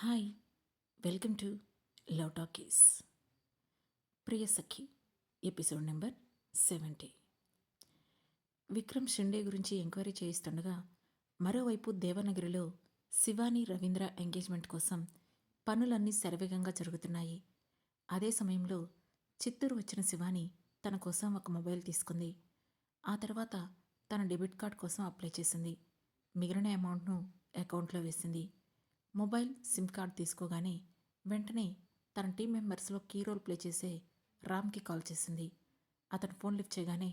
Hi, welcome to love talkies. Priya Sakhi episode number 70. Vikram Shinde గురించి enquiry చేయిస్తుండగా మరోవైపు దేవనగరిలో Shivani Ravindra engagement కోసం పనులన్నీ శరవేగంగా జరుగుతున్నాయి. అదే సమయంలో చిత్తూరు వచ్చిన శివాని తన కోసం ఒక మొబైల్ తీసుకుంది. ఆ తర్వాత తన డెబిట్ కార్డ్ కోసం అప్లై చేసింది. మిగిలిన అమౌంట్ను అకౌంట్లో వేసింది. మొబైల్ సిమ్ కార్డ్ తీసుకోగానే వెంటనే తన టీం మెంబర్స్లో కీ రోల్ ప్లే చేసే రామ్కి కాల్ చేసింది. అతను ఫోన్ లిఫ్ట్ చేయగానే,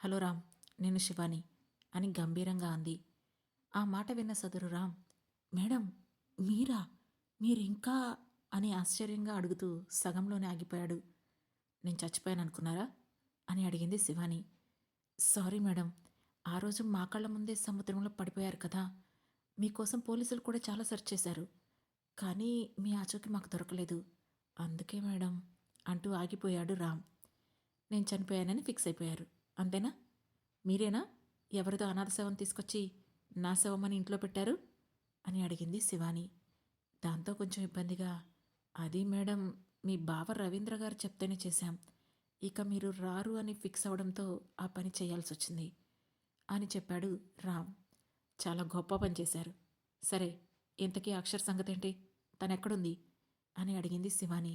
హలో రామ్, నేను శివాని అని గంభీరంగా అంది. ఆ మాట విన్న సదరు రామ్, మేడం మీరా, మీరింకా అని ఆశ్చర్యంగా అడుగుతూ సగంలోనే ఆగిపోయాడు. నేను చచ్చిపోయాను అనుకున్నారా అని అడిగింది శివాని. సారీ మేడం, ఆ రోజు మా కళ్ళ ముందే సముద్రంలో పడిపోయారు కదా. మీకోసం పోలీసులు కూడా చాలా సెర్చ్ చేశారు, కానీ మీ ఆచూకీ మాకు దొరకలేదు. అందుకే మేడం అంటూ ఆగిపోయాడు రామ్. నేను చనిపోయానని ఫిక్స్ అయిపోయారు, అంతేనా? మీరేనా ఎవరిదో అనాథ శవం తీసుకొచ్చి నా శవమని ఇంట్లో పెట్టారు అని అడిగింది శివాని. దాంతో కొంచెం ఇబ్బందిగా, అది మేడం, మీ బావ రవీంద్ర గారు చెప్తేనే చేశాం. ఇక మీరు రారు అని ఫిక్స్ అవడంతో ఆ పని చేయాల్సి వచ్చింది అని చెప్పాడు రామ్. చాలా గొప్ప పని చేశారు. సరే, ఇంతకీ అక్షర్ సంగతేంటి, తనెక్కడుంది అని అడిగింది శివాని.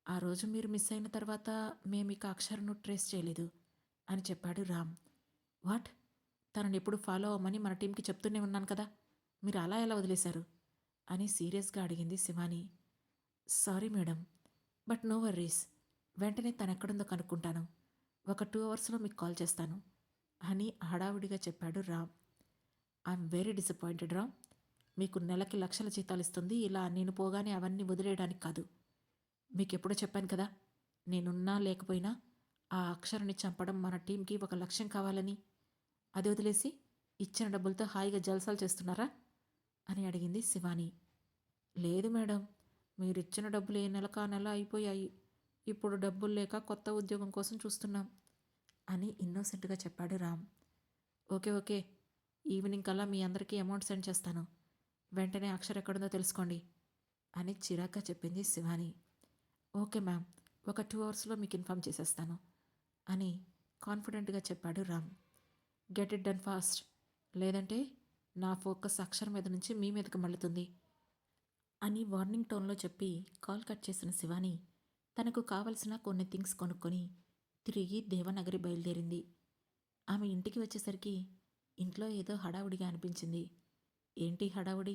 ఆ రోజు మీరు మిస్ అయిన తర్వాత మేమిక అక్షర్ను ట్రేస్ చేయలేదు అని చెప్పాడు రామ్. వాట్? తనని ఎప్పుడు ఫాలో అవ్వమని మన టీంకి చెప్తూనే ఉన్నాను కదా, మీరు అలా ఎలా వదిలేశారు అని సీరియస్గా అడిగింది Shivani. Sorry madam, but no worries, వెంటనే తనెక్కడుందో కనుక్కుంటాను. ఒక 2 అవర్స్లో మీకు కాల్ చేస్తాను అని హడావుడిగా చెప్పాడు Ram. I'm very disappointed Ram. మీకు నెలకి లక్షల జీతాలు ఇస్తుంది ఇలా నేను పోగానే అవన్నీ వదిలేయడానికి కాదు. మీకెప్పుడో చెప్పాను కదా, నేనున్నా లేకపోయినా ఆ అక్షరాన్ని చంపడం మన టీంకి ఒక లక్ష్యం కావాలని. అది వదిలేసి ఇచ్చిన డబ్బులతో హాయిగా జల్సాలు చేస్తున్నారా అని అడిగింది శివాని. లేదు మేడం, మీరిచ్చిన డబ్బులు ఏ నెలకా నెల అయిపోయాయి. ఇప్పుడు డబ్బులు లేక కొత్త ఉద్యోగం కోసం చూస్తున్నాం అని ఇన్నోసెంట్గా చెప్పాడు రామ్. ఓకే ఓకే, ఈవినింగ్ కల్లా మీ అందరికీ అమౌంట్ సెండ్ చేస్తాను. వెంటనే అక్షర్ ఎక్కడుందో తెలుసుకోండి అని చిరాగ్గా చెప్పింది శివాని. ఓకే మ్యామ్, ఒక 2 అవర్స్లో మీకు ఇన్ఫామ్ చేసేస్తాను అని కాన్ఫిడెంట్గా చెప్పాడు Ram. Get it done fast, లేదంటే నా ఫోకస్ అక్షర్ మీద నుంచి మీ మీదకి మళ్ళుతుంది అని వార్నింగ్ టోన్లో చెప్పి కాల్ కట్ చేసిన శివాని తనకు కావలసిన కొన్ని థింగ్స్ కొనుక్కొని తిరిగి దేవనగరి బయలుదేరింది. ఆమె ఇంటికి వచ్చేసరికి ఇంట్లో ఏదో హడావుడిగా అనిపించింది. ఏంటి హడావుడి,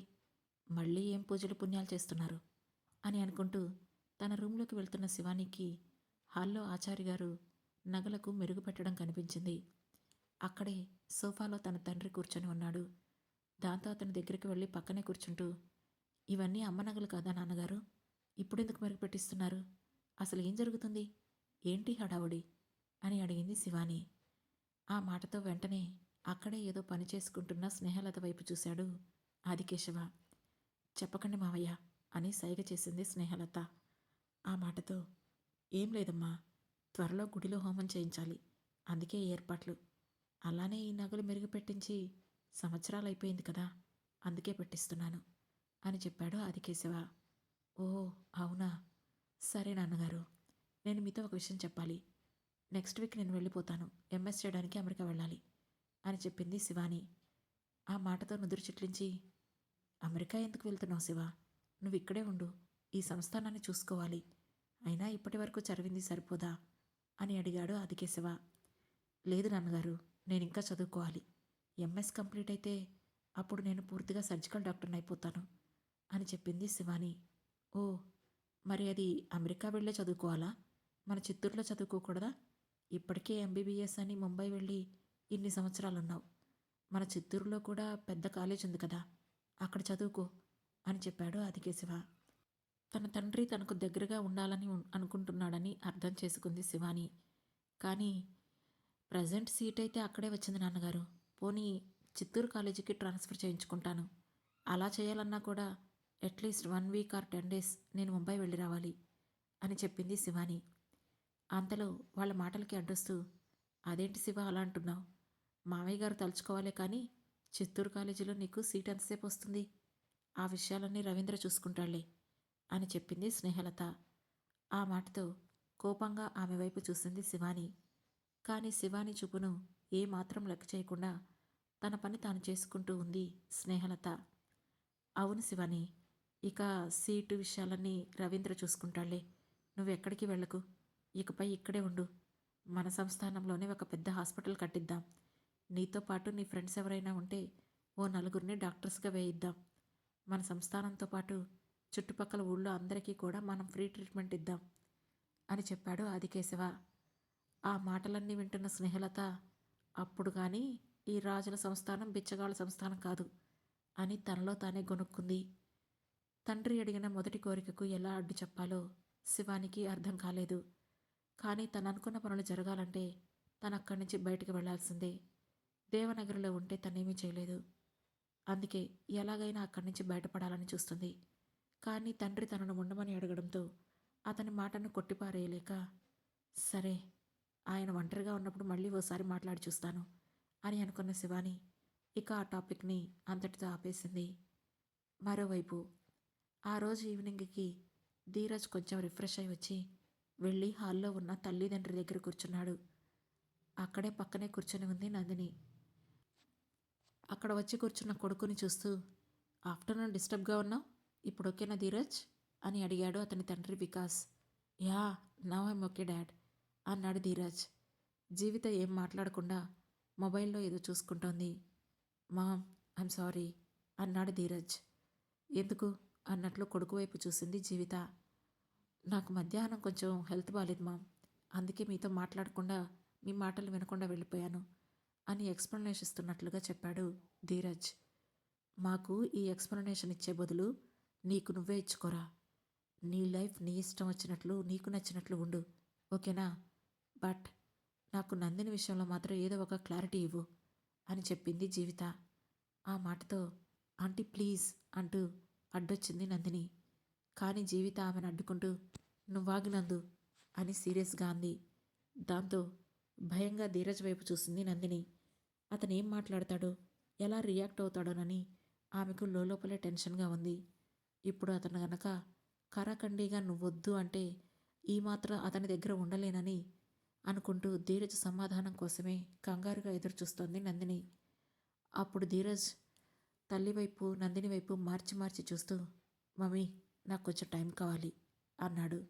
మళ్ళీ ఏం పూజలు పుణ్యాలు చేస్తున్నారు అని అనుకుంటూ తన రూంలోకి వెళ్తున్న శివానికి హాల్లో ఆచారి గారు నగలకు మెరుగు పెట్టడం కనిపించింది. అక్కడే సోఫాలో తన తండ్రి కూర్చొని ఉన్నాడు. దాంతో అతని దగ్గరికి వెళ్ళి పక్కనే కూర్చుంటూ, ఇవన్నీ అమ్మ నగలు కాదా నాన్నగారు, ఇప్పుడెందుకు మెరుగు పెట్టిస్తున్నారు, అసలు ఏం జరుగుతుంది, ఏంటి హడావుడి అని అడిగింది శివాని. ఆ మాటతో వెంటనే అక్కడే ఏదో పని చేసుకుంటున్న స్నేహలత వైపు చూశాడు ఆదికేశవ. చెప్పకండి మావయ్య అని సైగ చేసింది స్నేహలత. ఆ మాటతో, ఏం లేదమ్మా, త్వరలో గుడిలో హోమం చేయించాలి, అందుకే ఏర్పాట్లు. అలానే ఈ నగలు మెరుగు పెట్టించి సంవత్సరాలైపోయింది కదా, అందుకే పెట్టిస్తున్నాను అని చెప్పాడు ఆదికేశవ. ఓ అవునా, సరే నాన్నగారు, నేను మీతో ఒక విషయం చెప్పాలి. నెక్స్ట్ వీక్ నేను వెళ్ళిపోతాను, ఎంఎస్ చేయడానికి అమెరికా వెళ్ళాలి అని చెప్పింది శివాని. ఆ మాటతో నుదురు చిట్లించి, అమెరికా ఎందుకు వెళ్తున్నావు శివ, నువ్వు ఇక్కడే ఉండు, ఈ సంస్థానాన్ని చూసుకోవాలి, అయినా ఇప్పటి వరకు చదివింది సరిపోదా అని అడిగాడు ఆదికేశవ. లేదు నాన్నగారు, నేను ఇంకా చదువుకోవాలి, ఎంఎస్ కంప్లీట్ అయితే అప్పుడు నేను పూర్తిగా సర్జికల్ డాక్టర్ని అయిపోతాను అని చెప్పింది శివాని. ఓ, మరి అది అమెరికా వెళ్ళే చదువుకోవాలా, మన చిత్తూరులో చదువుకోకూడదా? ఇప్పటికే ఎంబీబీఎస్ అని ముంబై వెళ్ళి ఇన్ని సంవత్సరాలున్నావు, మన చిత్తూరులో కూడా పెద్ద కాలేజ్ ఉంది కదా, అక్కడ చదువుకో అని చెప్పాడు ఆదికేశవ. తన తండ్రి తనకు దగ్గరగా ఉండాలని అనుకుంటున్నాడని అర్థం చేసుకుంది శివాని. కానీ ప్రజెంట్ సీట్ అయితే అక్కడే వచ్చింది నాన్నగారు, పోనీ చిత్తూరు కాలేజీకి ట్రాన్స్ఫర్ చేయించుకుంటాను. అలా చేయాలన్నా కూడా అట్లీస్ట్ 1 వీక్ ఆర్ 10 డేస్ నేను ముంబై వెళ్ళి రావాలి అని చెప్పింది శివాని. అంతలో వాళ్ళ మాటలకి అడ్డొస్తూ, అదేంటి శివ అలా అంటున్నావు, మావయ్య గారు తలుచుకోవాలే కానీ చిత్తూరు కాలేజీలో నీకు సీట్ ఎంతసేపు వస్తుంది, ఆ విషయాలన్నీ రవీంద్ర చూసుకుంటాడులే అని చెప్పింది స్నేహలత. ఆ మాటతో కోపంగా ఆమె వైపు చూసింది శివాని. కానీ శివాని చూపును ఏమాత్రం లెక్క చేయకుండా తన పని తాను చేసుకుంటూ ఉంది స్నేహలత. అవును శివాని, ఇక సీటు విషయాలన్నీ రవీంద్ర చూసుకుంటాడులే. నువ్వెక్కడికి వెళ్ళకు. ఇకపై ఇక్కడే ఉండు. మన సంస్థానంలోనే ఒక పెద్ద హాస్పిటల్ కట్టిద్దాం. నీతో పాటు నీ ఫ్రెండ్స్ ఎవరైనా ఉంటే ఓ నలుగురిని డాక్టర్స్గా వేయిద్దాం. మన సంస్థానంతో పాటు చుట్టుపక్కల ఊళ్ళో అందరికీ కూడా మనం ఫ్రీ ట్రీట్మెంట్ ఇద్దాం అని చెప్పాడు ఆదికేశవ. ఆ మాటలన్నీ వింటున్న స్నేహలత అప్పుడు కానీ ఈ రాజుల సంస్థానం బిచ్చగాళ్ళ సంస్థానం కాదు అని తనలో తానే గొనుక్కుంది. తండ్రి అడిగిన మొదటి కోరికకు ఎలా అడ్డు చెప్పాలో శివానికి అర్థం కాలేదు. కానీ తను అనుకున్న పనులు జరగాలంటే తను అక్కడి నుంచి బయటకు వెళ్లాల్సిందే. దేవనగరిలో ఉంటే తనేమీ చేయలేదు. అందుకే ఎలాగైనా అక్కడి నుంచి బయటపడాలని చూస్తుంది. కానీ తండ్రి తనను ఉండమని అడగడంతో అతని మాటను కొట్టిపారేయలేక, సరే ఆయన ఒంటరిగా ఉన్నప్పుడు మళ్ళీ ఓసారి మాట్లాడి చూస్తాను అని అనుకున్న శివాని ఇక ఆ టాపిక్ని అంతటితో ఆపేసింది. మరోవైపు ఆ రోజు ఈవినింగ్కి ధీరజ్ కొంచెం రిఫ్రెష్ అయి వచ్చి వెళ్ళి హాల్లో ఉన్న తల్లిదండ్రి దగ్గర కూర్చున్నాడు. అక్కడే పక్కనే కూర్చొని ఉంది నందిని. అక్కడ వచ్చి కూర్చున్న కొడుకుని చూస్తూ, ఆఫ్టర్నూన్ డిస్టర్బ్గా ఉన్నావు, ఇప్పుడు ఓకేనా ధీరజ్ అని అడిగాడు అతని తండ్రి Vikas. Yeah, now I'm okay dad అన్నాడు ధీరజ్. జీవిత ఏం మాట్లాడకుండా మొబైల్లో ఏదో చూసుకుంటోంది. మామ్ ఐమ్ సారీ అన్నాడు ధీరజ్. ఎందుకు అన్నట్లు కొడుకు వైపు చూసింది జీవిత. నాకు మధ్యాహ్నం కొంచెం హెల్త్ బాగాలేదు మామ్, అందుకే మీతో మాట్లాడకుండా మీ మాటలు వినకుండా వెళ్ళిపోయాను అని ఎక్స్ప్లెనేషన్ ఇస్తున్నట్లుగా చెప్పాడు ధీరజ్. మాకు ఈ ఎక్స్ప్లెనేషన్ ఇచ్చే బదులు నీకు నువ్వే ఇచ్చుకోరా. నీ లైఫ్ నీ ఇష్టం వచ్చినట్లు నీకు నచ్చినట్లు ఉండు, ఓకేనా? బట్ నాకు నందిని విషయంలో మాత్రం ఏదో ఒక క్లారిటీ ఇవ్వు అని చెప్పింది జీవిత. ఆ మాటతో ఆంటీ ప్లీజ్ అంటూ అడ్డొచ్చింది నందిని. కానీ జీవిత ఆమెను అడ్డుకుంటూ నువ్వాగినందు అని సీరియస్గా అంది. దాంతో భయంగా ధీరజ్ వైపు చూసింది నందిని. అతను ఏం మాట్లాడతాడో, ఎలా రియాక్ట్ అవుతాడోనని ఆమెకు లోపలే టెన్షన్గా ఉంది. ఇప్పుడు అతను గనక కరాఖండిగా నువ్వొద్దు అంటే ఈ మాత్రం అతని దగ్గర ఉండలేనని అనుకుంటూ ధీరజ్ సమాధానం కోసమే కంగారుగా ఎదురుచూస్తోంది నందిని. అప్పుడు ధీరజ్ తల్లి వైపు నందిని వైపు మార్చి మార్చి చూస్తూ, మమ్మీ నాకు కొంచెం టైం కావాలి అన్నాడు.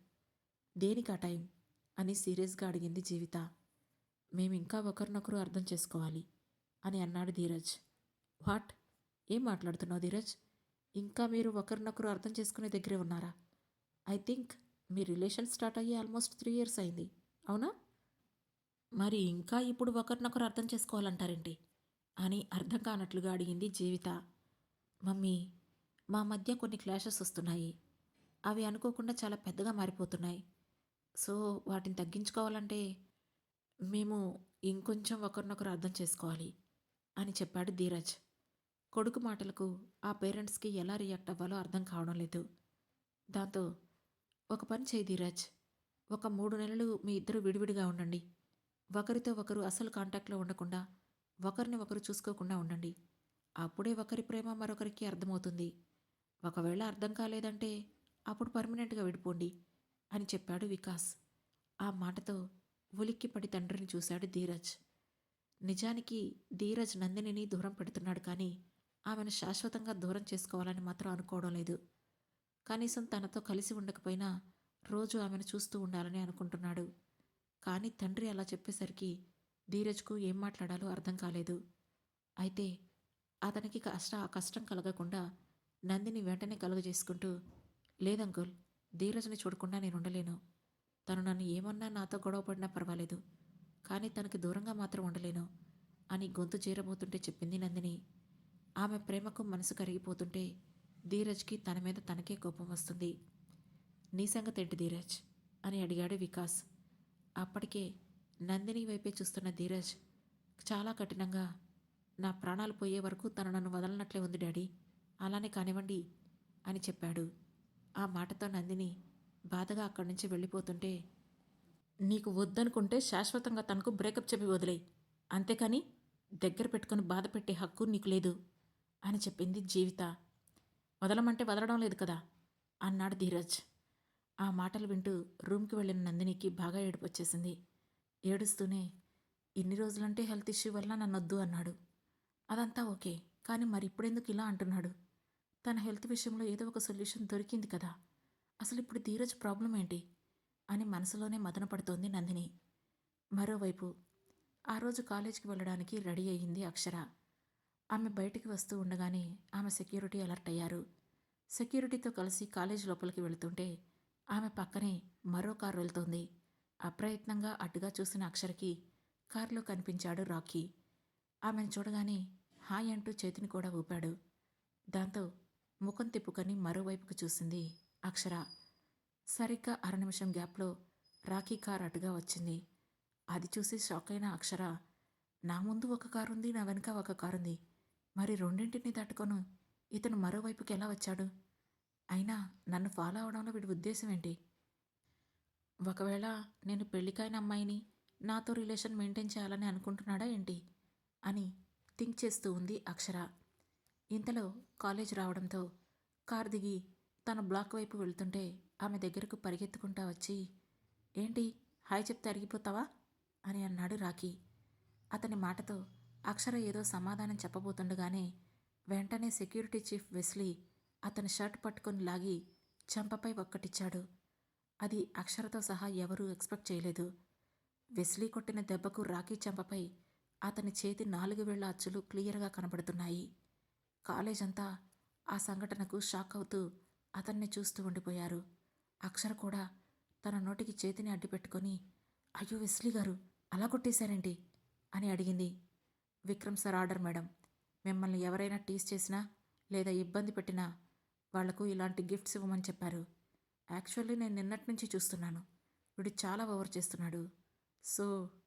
దేనికి ఆ టైం అని సీరియస్గా అడిగింది జీవిత. మేమింకా ఒకరినొకరు అర్థం చేసుకోవాలి అని అన్నాడు ధీరజ్. వాట్, ఏం మాట్లాడుతున్నావు ధీరజ్? ఇంకా మీరు ఒకరినొకరు అర్థం చేసుకునే దగ్గరే ఉన్నారా? I think me relation start అయ్యి ఆల్మోస్ట్ 3 years అయింది, అవునా? మరి ఇంకా ఇప్పుడు ఒకరినొకరు అర్థం చేసుకోవాలంటారేంటి అని అర్థం కానట్లుగా అడిగింది జీవిత. మమ్మీ, మా మధ్య కొన్ని క్లాషెస్ వస్తున్నాయి. అవి అనుకోకుండా చాలా పెద్దగా మారిపోతున్నాయి. సో వాటిని తగ్గించుకోవాలంటే మేము ఇంకొంచెం ఒకరినొకరు అర్థం చేసుకోవాలి అని చెప్పాడు ధీరజ్. కొడుకు మాటలకు ఆ పేరెంట్స్కి ఎలా రియాక్ట్ అవ్వాలో అర్థం కావడం లేదు. దాంతో ఒక పని చేయి ధీరజ్, ఒక 3 నెలలు మీ ఇద్దరు విడివిడిగా ఉండండి. ఒకరితో ఒకరు అసలు కాంటాక్ట్లో ఉండకుండా ఒకరిని ఒకరు చూసుకోకుండా ఉండండి. అప్పుడే ఒకరి ప్రేమ మరొకరికి అర్థమవుతుంది. ఒకవేళ అర్థం కాలేదంటే అప్పుడు పర్మనెంట్గా విడిపోండి అని చెప్పాడు వికాస్. ఆ మాటతో ఉలిక్కిపడి తండ్రిని చూశాడు ధీరజ్. నిజానికి ధీరజ్ నందినిని దూరం పెడుతున్నాడు, కానీ ఆమెను శాశ్వతంగా దూరం చేసుకోవాలని మాత్రం అనుకోవడం లేదు. కనీసం తనతో కలిసి ఉండకపోయినా రోజు ఆమెను చూస్తూ ఉండాలని అనుకుంటున్నాడు. కానీ తండ్రి అలా చెప్పేసరికి ధీరజ్కు ఏం మాట్లాడాలో అర్థం కాలేదు. అయితే అతనికి కష్టం కలగకుండా నందిని వెంటనే కలుగజేసుకుంటూ, లేదంకుల్, ధీరజ్ని చూడకుండా నేను ఉండలేను. తను నన్ను ఏమన్నా నాతో గొడవపడినా పర్వాలేదు, కానీ తనకి దూరంగా మాత్రం ఉండలేను అని గొంతు చేరబోతుంటే చెప్పింది నందిని. ఆమె ప్రేమకు మనసు కరిగిపోతుంటే ధీరజ్కి తన మీద తనకే కోపం వస్తుంది. నీ సంగతేంటి ధీరజ్ అని అడిగాడు వికాస్. అప్పటికే నందిని వైపే చూస్తున్న ధీరజ్ చాలా కఠినంగా, నా ప్రాణాలు పోయే వరకు తను నన్ను వదలనట్లే ఉంది డాడీ, అలానే కానివ్వండి అని చెప్పాడు. ఆ మాటతో నందిని బాధగా అక్కడి నుంచి వెళ్ళిపోతుంటే, నీకు వద్దనుకుంటే శాశ్వతంగా తనకు బ్రేకప్ చెప్పి వదిలేయి, అంతేకాని దగ్గర పెట్టుకుని బాధ పెట్టే హక్కు నీకు లేదు అని చెప్పింది జీవిత. వదలమంటే వదలడం లేదు కదా అన్నాడు ధీరజ్. ఆ మాటలు వింటూ రూమ్కి వెళ్ళిన నందినికి బాగా ఏడుపొచ్చేసింది. ఏడుస్తూనే, ఇన్ని రోజులంటే హెల్త్ ఇష్యూ వల్ల నన్నొద్దు అన్నాడు. అదంతా ఓకే, కానీ మరి ఇప్పుడెందుకు ఇలా అంటున్నాడు? తన హెల్త్ విషయంలో ఏదో ఒక సొల్యూషన్ దొరికింది కదా, అసలు ఇప్పుడు ధీరజ్ ప్రాబ్లం ఏంటి అని మనసులోనే మదన పడుతోంది నందిని. మరోవైపు ఆ రోజు కాలేజీకి వెళ్ళడానికి రెడీ అయ్యింది అక్షర. ఆమె బయటికి వస్తూ ఉండగానే ఆమె సెక్యూరిటీ అలర్ట్ అయ్యారు. సెక్యూరిటీతో కలిసి కాలేజ్ లోపలికి వెళుతుంటే ఆమె పక్కనే మరో కారు వెళ్తోంది. అప్రయత్నంగా అడ్డుగా చూసిన అక్షరకి కారులో కనిపించాడు రాకీ. ఆమెను చూడగానే హాయ్ అంటూ చేతిని కూడా ఊపాడు. దాంతో ముఖం తిప్పుకొని మరోవైపుకు చూసింది అక్షర. సరిగ్గా అర నిమిషం గ్యాప్లో రాకీ కారు అటుగా వచ్చింది. అది చూసి షాక్ అయిన అక్షర, నా ముందు ఒక కారుంది, నా వెనుక ఒక కారుంది, మరి రెండింటిని దాటుకొను ఇతను మరోవైపుకి ఎలా వచ్చాడు? అయినా నన్ను ఫాలో అవడంలో వీడి ఉద్దేశం ఏంటి? ఒకవేళ నేను పెళ్ళికైన అమ్మాయిని నాతో రిలేషన్ మెయింటైన్ చేయాలని అనుకుంటున్నాడా ఏంటి అని థింక్ చేస్తూ ఉంది అక్షర. ఇంతలో కాలేజ్ రావడంతో కార్ దిగి తన బ్లాక్ వైపు వెళ్తుంటే ఆమె దగ్గరకు పరిగెత్తుకుంటా వచ్చి, ఏంటి హాయ్ చెప్తే అరిగిపోతావా అని అన్నాడు రాకీ. అతని మాటతో అక్షర ఏదో సమాధానం చెప్పబోతుండగానే వెంటనే సెక్యూరిటీ చీఫ్ వెస్లీ అతని షర్ట్ పట్టుకొని లాగి చెంపపై ఒక్కటిచ్చాడు. అది అక్షరతో సహా ఎవరూ ఎక్స్పెక్ట్ చేయలేదు. వెస్లీ కొట్టిన దెబ్బకు రాకీ చెంపపై అతని చేతి 4 వేళ్ల అచ్చులు క్లియర్గా కనబడుతున్నాయి. కాలేజ్ అంతా ఆ సంఘటనకు షాక్ అవుతూ అతన్ని చూస్తూ ఉండిపోయారు. అక్షర కూడా తన నోటికి చేతిని అడ్డుపెట్టుకొని, అయ్యో వెస్లీ గారు అలా కొట్టేశారేంటి అని అడిగింది. Vikram sir order madam. మిమ్మల్ని ఎవరైనా టీస్ చేసినా లేదా ఇబ్బంది పెట్టినా వాళ్లకు ఇలాంటి గిఫ్ట్స్ ఇవ్వమని చెప్పారు. యాక్చువల్లీ నేను నిన్నటి నుంచి చూస్తున్నాను, వీడు చాలా ఓవర్ చేస్తున్నాడు, సో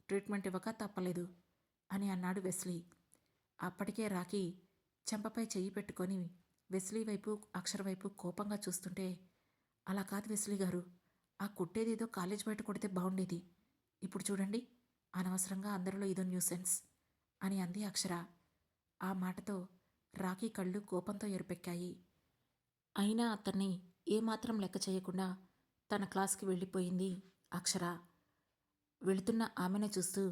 ట్రీట్మెంట్ ఇవ్వక తప్పలేదు అని అన్నాడు వెస్లీ. అప్పటికే రాకీ చెంపపై చెయ్యి పెట్టుకొని వెస్లీ వైపు అక్షర వైపు కోపంగా చూస్తుంటే, అలా కాదు వెస్లీ గారు, ఆ కుట్టేదేదో కాలేజ్ బయట కొడితే బాగుండేది, ఇప్పుడు చూడండి అనవసరంగా అందరిలో ఇదో న్యూసెన్స్ అని అంది అక్షర. ఆ మాటతో రాకీ కళ్ళు కోపంతో ఎరుపెక్కాయి. అయినా అతన్ని ఏమాత్రం లెక్క చేయకుండా తన క్లాస్కి వెళ్ళిపోయింది అక్షర. వెళుతున్న ఆమెనే చూస్తూ,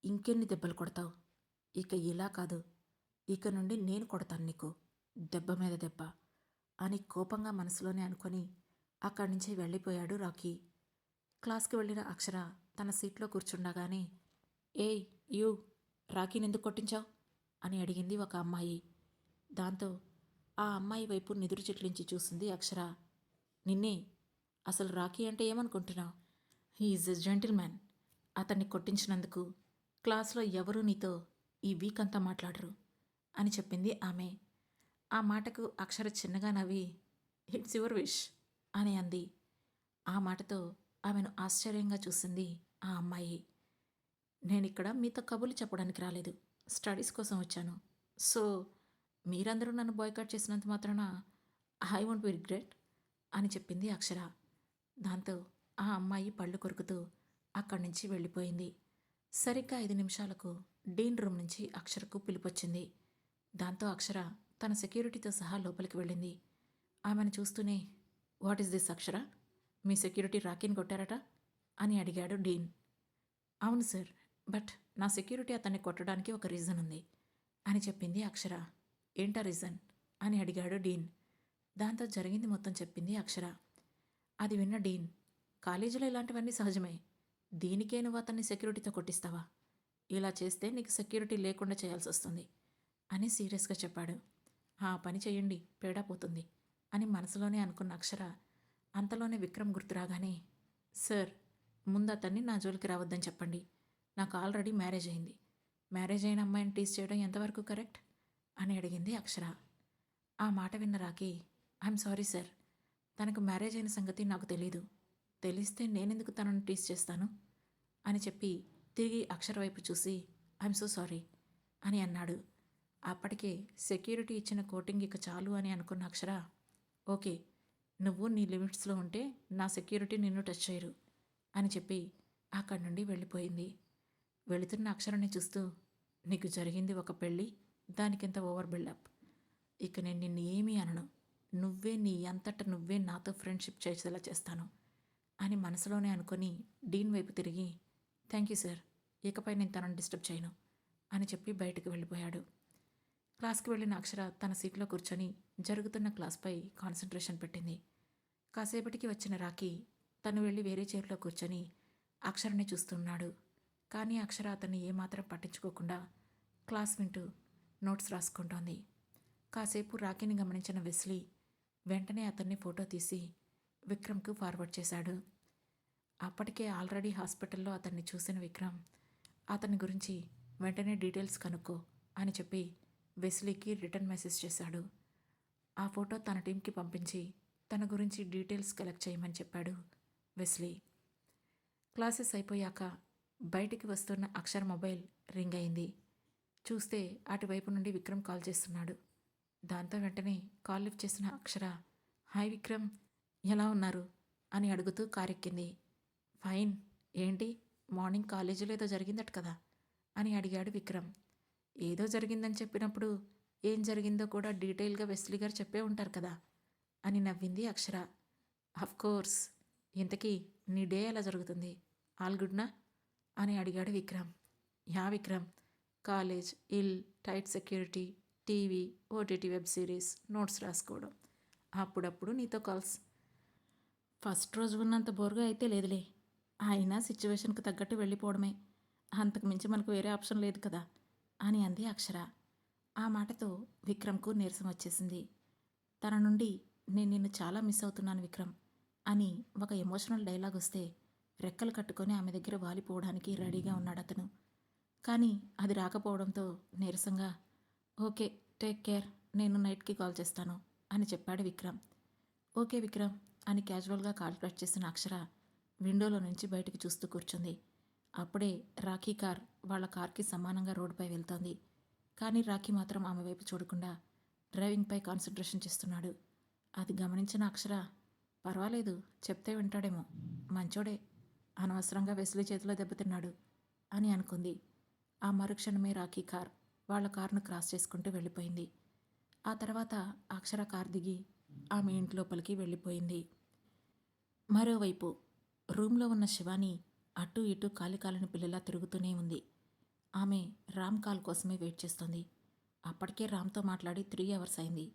ఇంకెన్ని దెబ్బలు కొడతావు, ఇక ఇలా కాదు, ఇక నుండి నేను కొడతాను నీకు, దెబ్బ మీద దెబ్బ అని కోపంగా మనసులోనే అనుకొని అక్కడి నుంచి వెళ్ళిపోయాడు రాకీ. క్లాస్కి వెళ్ళిన అక్షర తన సీట్లో కూర్చుండగానే, ఏయ్ యూ, రాకీని ఎందుకు కొట్టించావు అని అడిగింది ఒక అమ్మాయి. దాంతో ఆ అమ్మాయి వైపు నిదురు చిట్లించి చూసింది అక్షర. నిన్నే, అసలు రాకీ అంటే ఏమనుకుంటున్నావు? He is a gentleman. అతన్ని కొట్టించినందుకు క్లాస్లో ఎవరూ నీతో ఈ వీక్ అంతా మాట్లాడరు అని చెప్పింది ఆమె. ఆ మాటకు అక్షర చిన్నగా నవ్వి, ఇట్స్ యువర్ విష్ అని అంది. ఆ మాటతో ఆమెను ఆశ్చర్యంగా చూసింది ఆ అమ్మాయి. నేనిక్కడ మీతో కబుర్లు చెప్పడానికి రాలేదు, స్టడీస్ కోసం వచ్చాను. సో మీరందరూ నన్ను బాయ్కాట్ చేసినంత మాత్రాన ఐ వోంట్ బి రిగ్రెట్ అని చెప్పింది అక్షర. దాంతో ఆ అమ్మాయి పళ్ళు కొరుకుతూ అక్కడి నుంచి వెళ్ళిపోయింది. సరిగ్గా 5 నిమిషాలకు డీన్ రూమ్ నుంచి అక్షరకు పిలుపొచ్చింది. దాంతో అక్షర తన సెక్యూరిటీతో సహా లోపలికి వెళ్ళింది. ఆమెను చూస్తూనే, వాట్ ఈస్ దిస్ అక్షర, మీ సెక్యూరిటీ రాకీని కొట్టారట అని అడిగాడు డీన్. అవును సార్, బట్ నా సెక్యూరిటీ అతన్ని కొట్టడానికి ఒక రీజన్ ఉంది అని చెప్పింది అక్షర. ఏంటా రీజన్ అని అడిగాడు డీన్. దాంతో జరిగింది మొత్తం చెప్పింది అక్షర. అది విన్న డీన్, కాలేజీలో ఇలాంటివన్నీ సహజమే, దీనికే నువ్వు అతన్ని సెక్యూరిటీతో కొట్టిస్తావా, ఇలా చేస్తే నీకు సెక్యూరిటీ లేకుండా చేయాల్సి వస్తుంది అని సీరియస్గా చెప్పాడు. ఆ పని చేయండి, పేడా పోతుంది అని మనసులోనే అనుకున్న అక్షర అంతలోనే విక్రమ్ గుర్తురాగానే, సార్ ముందు అతన్ని నా జోలికి రావద్దని చెప్పండి, నాకు ఆల్రెడీ మ్యారేజ్ అయింది, మ్యారేజ్ అయిన అమ్మాయిని టీస్ చేయడం ఎంతవరకు కరెక్ట్ అని అడిగింది అక్షర. ఆ మాట విన్న రాకీ, ఐఎమ్ సారీ సార్, తనకు మ్యారేజ్ అయిన సంగతి నాకు తెలీదు, తెలిస్తే నేనెందుకు తనను టీస్ చేస్తాను అని చెప్పి తిరిగి అక్షర వైపు చూసి ఐఎమ్ సో సారీ అని అన్నాడు. అప్పటికే సెక్యూరిటీ ఇచ్చిన కోటింగ్ ఇక చాలు అని అనుకున్న అక్షర, ఓకే నువ్వు నీ లిమిట్స్లో ఉంటే నా సెక్యూరిటీ నిన్ను టచ్ చేయరు అని చెప్పి అక్కడి నుండి వెళ్ళిపోయింది. వెళుతున్న అక్షరాన్ని చూస్తూ, నీకు జరిగింది ఒక పెళ్ళి, దానికింత ఓవర్ బిల్డప్, ఇక నేను నిన్ను ఏమీ అనను నీ అంతట నువ్వే నాతో ఫ్రెండ్షిప్ చేసేలా చేస్తాను అని మనసులోనే అనుకొని డీన్ వైపు తిరిగి, థ్యాంక్ యూ సార్, ఇకపై నేను తనను డిస్టర్బ్ చేయను అని చెప్పి బయటకు వెళ్ళిపోయాడు. క్లాస్కి వెళ్ళిన అక్షర తన సీట్లో కూర్చొని జరుగుతున్న క్లాస్పై కాన్సన్ట్రేషన్ పెట్టింది. కాసేపటికి వచ్చిన రాకీ తను వెళ్ళి వేరే చైర్లో కూర్చొని అక్షరని చూస్తున్నాడు. కానీ అక్షర అతన్ని ఏమాత్రం పట్టించుకోకుండా క్లాస్ వింటూ నోట్స్ రాసుకుంటోంది. కాసేపు రాకీని గమనించిన వెస్లీ వెంటనే అతన్ని ఫోటో తీసి విక్రమ్కు ఫార్వర్డ్ చేశాడు. అప్పటికే ఆల్రెడీ హాస్పిటల్లో అతన్ని చూసిన విక్రమ్ అతని గురించి వెంటనే డీటెయిల్స్ కనుక్కో అని చెప్పి వెస్లీకి రిటర్న్ మెసేజ్ చేశాడు. ఆ ఫోటో తన టీంకి పంపించి తన గురించి డీటెయిల్స్ కలెక్ట్ చేయమని చెప్పాడు వెస్లీ. క్లాసెస్ అయిపోయాక బయటికి వస్తున్న అక్షర మొబైల్ రింగ్ అయింది. చూస్తే అటువైపు నుండి విక్రమ్ కాల్ చేస్తున్నాడు. దాంతో వెంటనే కాల్ లిఫ్ట్ చేసిన అక్షర, హాయ్ విక్రమ్, ఎలా ఉన్నారు అని అడుగుతూ కారెక్కింది. ఫైన్, ఏంటి మార్నింగ్ కాలేజీలో ఏదో జరిగిందట కదా అని అడిగాడు విక్రమ్. ఏదో జరిగిందని చెప్పినప్పుడు ఏం జరిగిందో కూడా డీటెయిల్గా వెస్లీ గారు చెప్పే ఉంటారు కదా అని నవ్వింది అక్షర. కోర్స్, ఇంతకీ నీ డే ఎలా జరుగుతుంది, ఆల్ గుడ్నా అని అడిగాడు Vikram. Yeah Vikram, college, tight security, TV, OTT web series, notes రాసుకోవడం, అప్పుడప్పుడు నీతో కాల్స్. ఫస్ట్ రోజు ఉన్నంత బోర్గా అయితే లేదులే, అయినా సిచ్యువేషన్కి తగ్గట్టు వెళ్ళిపోవడమే, అంతకు మించి మనకు వేరే ఆప్షన్ లేదు కదా అని అంది అక్షర. ఆ మాటతో విక్రమ్కు నీరసం వచ్చేసింది. తన నుండి నేను నిన్ను చాలా మిస్ అవుతున్నాను విక్రమ్ అని ఒక ఎమోషనల్ డైలాగ్ వస్తే రెక్కలు కట్టుకొని ఆమె దగ్గర వాలిపోవడానికి రెడీగా ఉన్నాడు అతను. కానీ అది రాకపోవడంతో నీరసంగా, ఓకే టేక్ కేర్, నేను నైట్కి కాల్ చేస్తాను అని చెప్పాడు విక్రమ్. ఓకే విక్రమ్ అని క్యాజువల్గా కాల్ కట్ చేసిన అక్షర విండోలో నుంచి బయటికి చూస్తూ కూర్చుంది. అప్పుడే రాఖీ కార్ వాళ్ళ కార్కి సమానంగా రోడ్డుపై వెళ్తోంది. కానీ రాఖీ మాత్రం ఆమె వైపు చూడకుండా డ్రైవింగ్పై కాన్సన్ట్రేషన్ చేస్తున్నాడు. అది గమనించిన అక్షర, పర్వాలేదు చెప్తే వింటాడేమో, మంచోడే, అనవసరంగా వెస్లీ చేతిలో దెబ్బతిన్నాడు అని అనుకుంది. ఆ మరుక్షణమే రాఖీ కార్ వాళ్ళ కారును క్రాస్ చేసుకుంటూ వెళ్ళిపోయింది. ఆ తర్వాత అక్షర కార్ దిగి ఆమె ఇంటి లోపలికి వెళ్ళిపోయింది. మరోవైపు రూమ్లో ఉన్న శివాని అటూ ఇటూ కాలికాలని పిల్లలా తిరుగుతూనే ఉంది. ఆమె రామ్ కాల్ కోసమే వెయిట్ చేస్తుంది. అప్పటికే రామ్తో మాట్లాడి 3 అవర్స్ అయింది.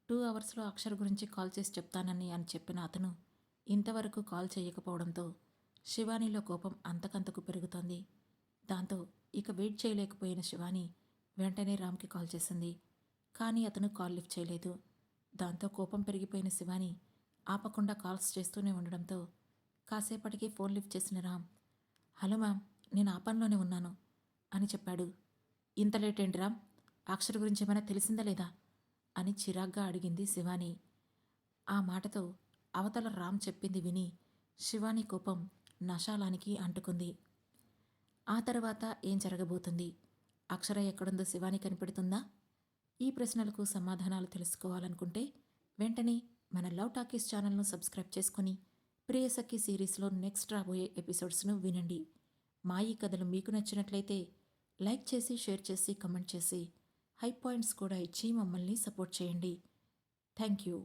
2 అవర్స్లో అక్షర్ గురించి కాల్ చేసి చెప్తానని అని చెప్పిన అతను ఇంతవరకు కాల్ చేయకపోవడంతో శివానీలో కోపం అంతకంతకు పెరుగుతోంది. దాంతో ఇక వెయిట్ చేయలేకపోయిన శివాని వెంటనే రామ్కి కాల్ చేసింది. కానీ అతను కాల్ లిఫ్ట్ చేయలేదు. దాంతో కోపం పెరిగిపోయిన శివాని ఆపకుండా కాల్స్ చేస్తూనే ఉండడంతో కాసేపటికి ఫోన్ లిఫ్ట్ చేసిన రామ్, హలో మ్యామ్, నేను ఆ పనిలోనే ఉన్నాను అని చెప్పాడు. ఇంత లేట్ ఏంటి రామ్, అక్షర్ గురించి ఏమైనా తెలిసిందా లేదా అని చిరాగ్గా అడిగింది శివాని. ఆ మాటతో అవతల రామ్ చెప్పింది విని శివాని కోపం నశాలానికి అంటుకుంది. ఆ తర్వాత ఏం జరగబోతుంది, అక్షర ఎక్కడుందో శివాని కనిపెడుతుందా? ఈ ప్రశ్నలకు సమాధానాలు తెలుసుకోవాలనుకుంటే వెంటనే మన లవ్ టాకీస్ ఛానల్ను సబ్స్క్రైబ్ చేసుకుని ప్రియసఖి సిరీస్లో నెక్స్ట్ రాబోయే ఎపిసోడ్స్ను వినండి. మా ఈ కథలు మీకు నచ్చినట్లయితే లైక్ చేసి, షేర్ చేసి, కమెంట్ చేసి, హై పాయింట్స్ కూడా ఇచ్చి మమ్మల్ని సపోర్ట్ చేయండి. Thank you.